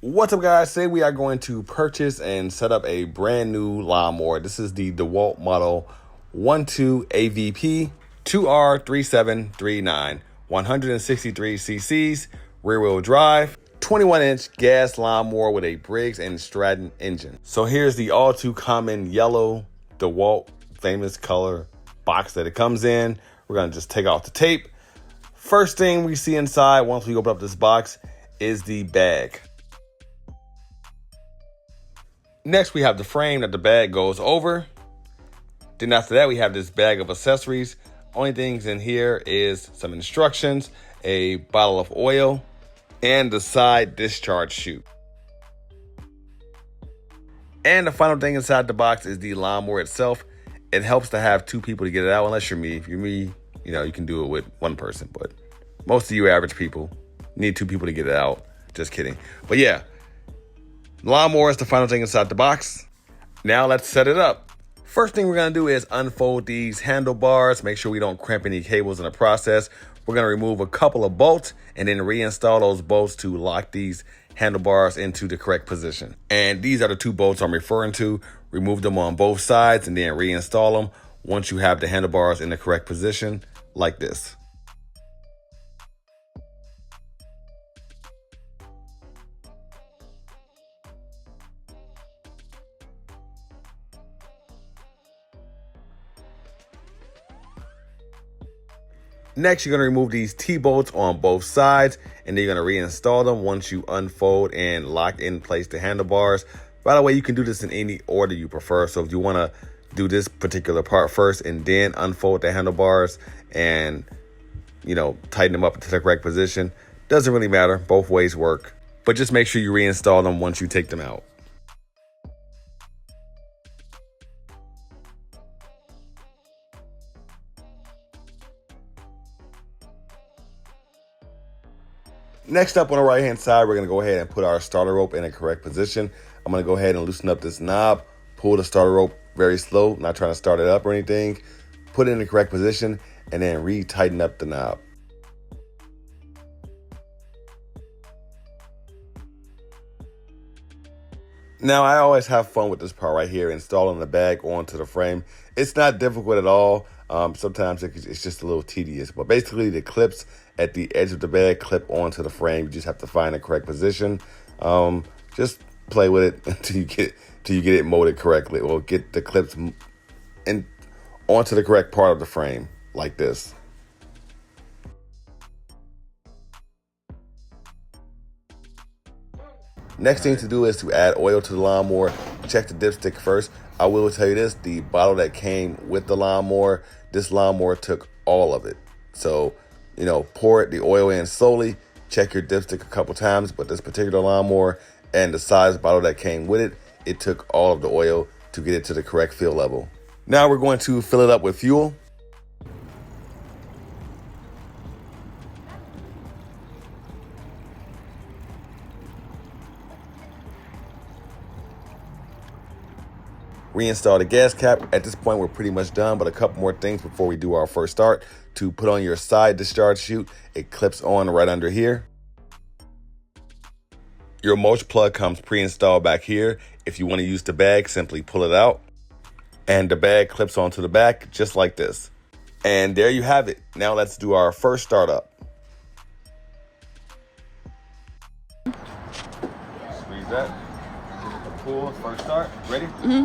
What's up, guys? Today we are going to purchase and set up a brand new lawnmower. This is the DeWalt model 12AVP2R3739, 163 cc's, rear wheel drive, 21-inch gas lawnmower with a Briggs & Stratton engine. So here's the all too common yellow DeWalt famous color box that it comes in. We're gonna just take off the tape. First thing we see inside once we open up this box is the bag. Next, we have the frame that the bag goes over. Then after that, we have this bag of accessories. Only things in here is some instructions, a bottle of oil, and the side discharge chute. And the final thing inside the box is the lawnmower itself. It helps to have two people to get it out, unless you're me. If you're me, you can do it with one person. But most of you average people need two people to get it out. Just kidding. But yeah. Lawnmower is the final thing inside the box. Now let's set it up. First thing we're gonna do is unfold these handlebars. Make sure we don't cramp any cables in the process. We're gonna remove a couple of bolts and then reinstall those bolts to lock these handlebars into the correct position. And these are the two bolts I'm referring to. Remove them on both sides and then reinstall them once you have the handlebars in the correct position, like this. Next, you're going to remove these Tbolts on both sides, and then you're going to reinstall them once you unfold and lock in place the handlebars. By the way, you can do this in any order you prefer. So if you want to do this particular part first and then unfold the handlebars and, tighten them up into the correct position, doesn't really matter. Both ways work. But just make sure you reinstall them once you take them out. Next up on the right hand side, we're going to go ahead and put our starter rope in the correct position. I'm going to go ahead and loosen up this knob, pull the starter rope very slow, not trying to start it up or anything, put it in the correct position, and then re-tighten up the knob. Now, I always have fun with this part right here, installing the bag onto the frame. It's not difficult at all. Sometimes it's just a little tedious, but basically the clips at the edge of the bag clip onto the frame. You just have to find the correct position. Just play with it until you get it molded correctly, or get the clips in onto the correct part of the frame, like this. Next thing to do is to add oil to the lawnmower. Check the dipstick first. I will tell you this, the bottle that came with the lawnmower, this lawnmower took all of it. So, pour the oil in slowly, check your dipstick a couple times, but this particular lawnmower and the size bottle that came with it, it took all of the oil to get it to the correct fill level. Now we're going to fill it up with fuel. Reinstall the gas cap. At this point, we're pretty much done, but a couple more things before we do our first start. To put on your side discharge chute, it clips on right under here. Your mulch plug comes pre-installed back here. If you want to use the bag, simply pull it out. And the bag clips onto the back, just like this. And there you have it. Now let's do our first startup. Squeeze that. Pull, first start. Ready? Mm-hmm.